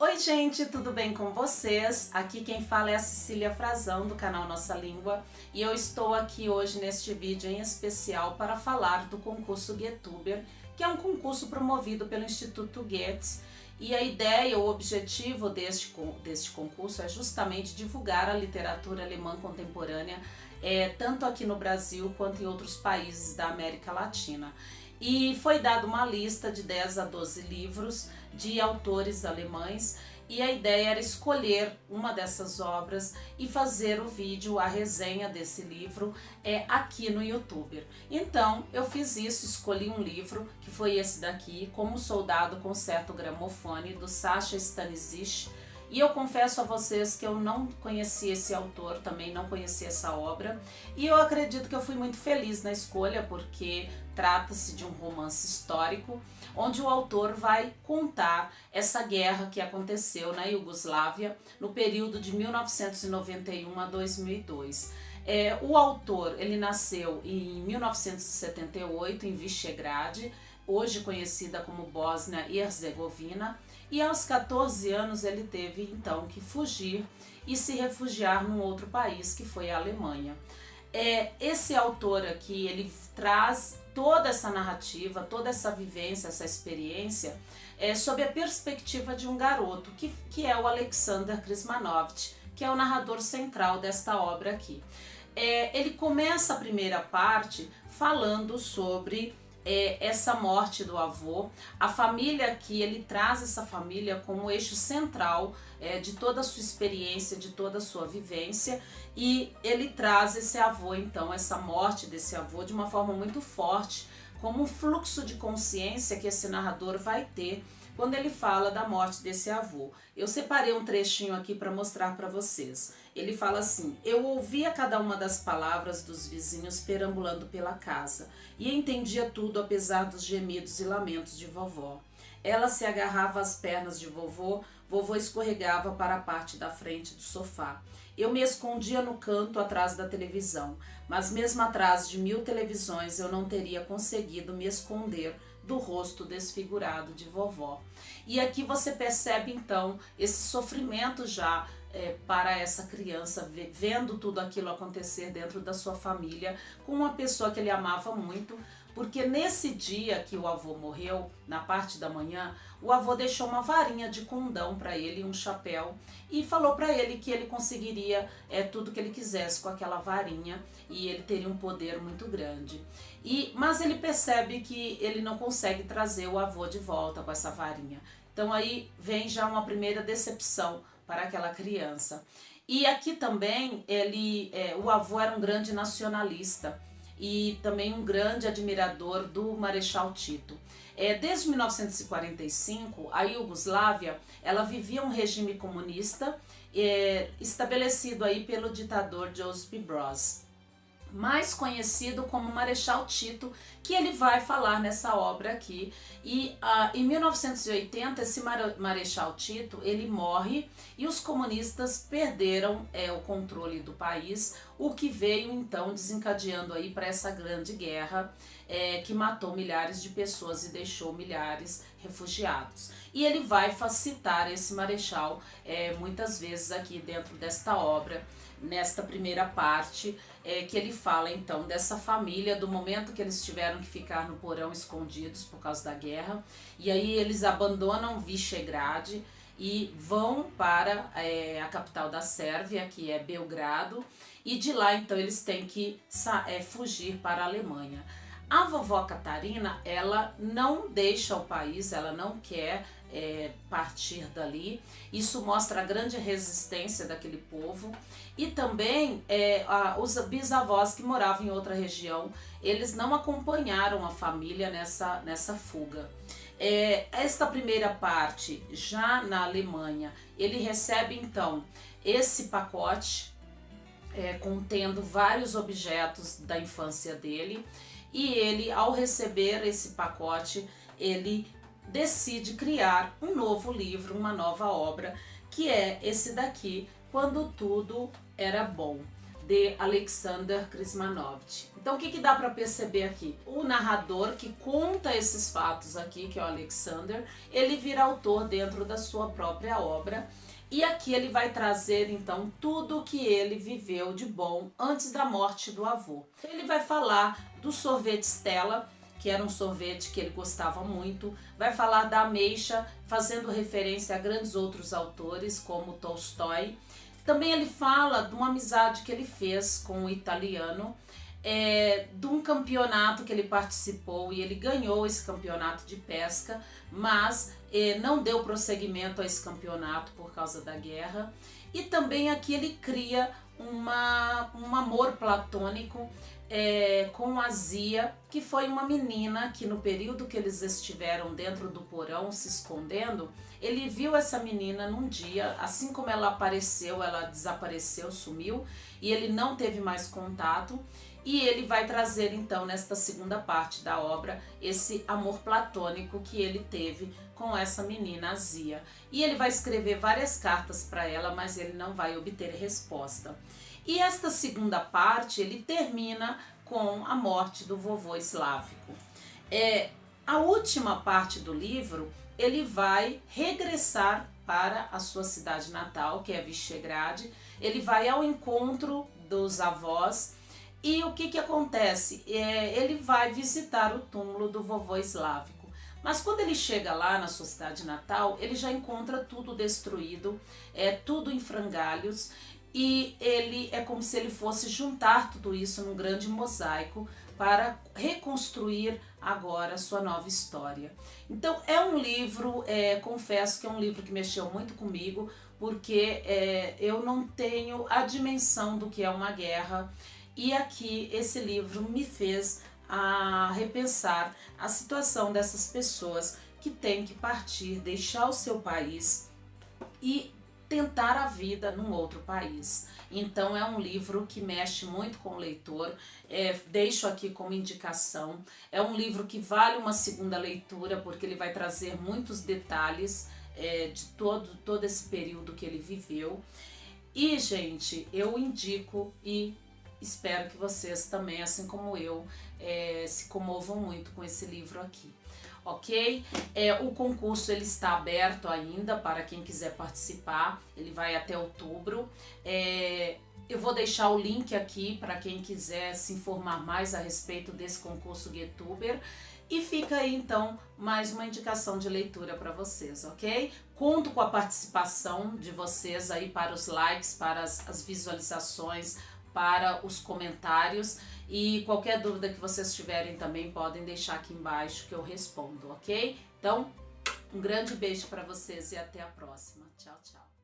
Oi gente, tudo bem com vocês? Aqui quem fala é a Cecília Frazão do canal Nossa Língua e eu estou aqui hoje neste vídeo em especial para falar do concurso Getuber, que é um concurso promovido pelo Instituto Goethe, e a ideia, o objetivo deste concurso é justamente divulgar a literatura alemã contemporânea, tanto aqui no Brasil quanto em outros países da América Latina. E foi dada uma lista de 10 a 12 livros de autores alemães e a ideia era escolher uma dessas obras e fazer o vídeo, a resenha desse livro aqui no YouTube. Então eu fiz isso, escolhi um livro que foi esse daqui, Como Soldado Conserta o Gramofone, do Sasha Stanisich. E eu confesso a vocês que eu não conhecia esse autor, também não conhecia essa obra, e eu acredito que eu fui muito feliz na escolha, porque trata-se de um romance histórico, onde o autor vai contar essa guerra que aconteceu na Iugoslávia no período de 1991 a 2002. O autor, ele nasceu em 1978 em Visegrad, hoje conhecida como Bósnia e Herzegovina, e aos 14 anos ele teve então que fugir e se refugiar num outro país, que foi a Alemanha. Esse autor aqui, ele traz toda essa narrativa, toda essa vivência, essa experiência, sob a perspectiva de um garoto, que é o Alexander Krismanovich, que é o narrador central desta obra aqui. Ele começa a primeira parte falando sobre essa morte do avô, a família que ele traz essa família como eixo central de toda a sua experiência, de toda a sua vivência, e ele traz esse avô, então, essa morte desse avô de uma forma muito forte, como um fluxo de consciência que esse narrador vai ter quando ele fala da morte desse avô. Eu separei um trechinho aqui para mostrar para vocês. Ele fala assim: eu ouvia cada uma das palavras dos vizinhos perambulando pela casa e entendia tudo apesar dos gemidos e lamentos de vovó. Ela se agarrava às pernas de vovô, vovô escorregava para a parte da frente do sofá. Eu me escondia no canto atrás da televisão, mas mesmo atrás de 1000 televisões eu não teria conseguido me esconder do rosto desfigurado de vovó. E aqui você percebe então esse sofrimento já para essa criança, vendo tudo aquilo acontecer dentro da sua família, com uma pessoa que ele amava muito, porque nesse dia que o avô morreu, na parte da manhã, o avô deixou uma varinha de condão para ele, um chapéu, e falou para ele que ele conseguiria tudo que ele quisesse com aquela varinha e ele teria um poder muito grande. Mas ele percebe que ele não consegue trazer o avô de volta com essa varinha. Então aí vem já uma primeira decepção para aquela criança. E aqui também o avô era um grande nacionalista e também um grande admirador do Marechal Tito. Desde 1945, a Iugoslávia ela vivia um regime comunista estabelecido aí pelo ditador Josip Broz, mais conhecido como Marechal Tito, que ele vai falar nessa obra aqui. E em 1980 esse Marechal Tito ele morre e os comunistas perderam o controle do país, o que veio então desencadeando aí para essa grande guerra que matou milhares de pessoas e deixou milhares refugiados. E ele vai citar esse marechal muitas vezes aqui dentro desta obra, nesta primeira parte, que ele fala então dessa família, do momento que eles tiveram que ficar no porão escondidos por causa da guerra, e aí eles abandonam Visegrad e vão para a capital da Sérvia, que é Belgrado, e de lá então eles têm que fugir para a Alemanha. A vovó Catarina, ela não deixa o país, ela não quer partir dali. Isso mostra a grande resistência daquele povo. E também os bisavós que moravam em outra região, eles não acompanharam a família nessa fuga. Esta primeira parte, já na Alemanha, ele recebe então esse pacote contendo vários objetos da infância dele. E ele, ao receber esse pacote, ele decide criar um novo livro, uma nova obra, que é esse daqui, Quando Tudo Era Bom, de Alexander Krishmanovich. Então o que dá para perceber aqui? O narrador que conta esses fatos aqui, que é o Alexander, ele vira autor dentro da sua própria obra. E aqui ele vai trazer então tudo o que ele viveu de bom antes da morte do avô. Ele vai falar do sorvete Stella, que era um sorvete que ele gostava muito, vai falar da ameixa, fazendo referência a grandes outros autores como Tolstói. Também ele fala de uma amizade que ele fez com o italiano, de um campeonato que ele participou e ele ganhou esse campeonato de pesca, mas não deu prosseguimento a esse campeonato por causa da guerra. E também aqui ele cria um amor platônico com a Zia, que foi uma menina que no período que eles estiveram dentro do porão se escondendo, ele viu essa menina num dia, assim como ela apareceu, ela desapareceu, sumiu, e ele não teve mais contato. E ele vai trazer então nesta segunda parte da obra esse amor platônico que ele teve com essa menina Zia. E ele vai escrever várias cartas para ela, mas ele não vai obter resposta. E esta segunda parte ele termina com a morte do vovô Slávico. A última parte do livro ele vai regressar para a sua cidade natal, que é Visegrad. Ele vai ao encontro dos avós. E o que acontece? Ele vai visitar o túmulo do vovô Slávico. Mas quando ele chega lá na sua cidade natal, ele já encontra tudo destruído, tudo em frangalhos, e ele é como se ele fosse juntar tudo isso num grande mosaico para reconstruir agora a sua nova história. Então é um livro, confesso que é um livro que mexeu muito comigo, porque eu não tenho a dimensão do que é uma guerra. E aqui esse livro me fez repensar a situação dessas pessoas que têm que partir, deixar o seu país e tentar a vida num outro país. Então é um livro que mexe muito com o leitor, deixo aqui como indicação. É um livro que vale uma segunda leitura, porque ele vai trazer muitos detalhes de todo esse período que ele viveu. E, gente, eu indico e espero que vocês também, assim como eu, se comovam muito com esse livro aqui, ok? O concurso ele está aberto ainda para quem quiser participar, ele vai até outubro. Eu vou deixar o link aqui para quem quiser se informar mais a respeito desse concurso Getuber. E fica aí então mais uma indicação de leitura para vocês, ok? Conto com a participação de vocês aí para os likes, para as visualizações, para os comentários, e qualquer dúvida que vocês tiverem também podem deixar aqui embaixo que eu respondo, ok? Então, um grande beijo para vocês e até a próxima. Tchau, tchau.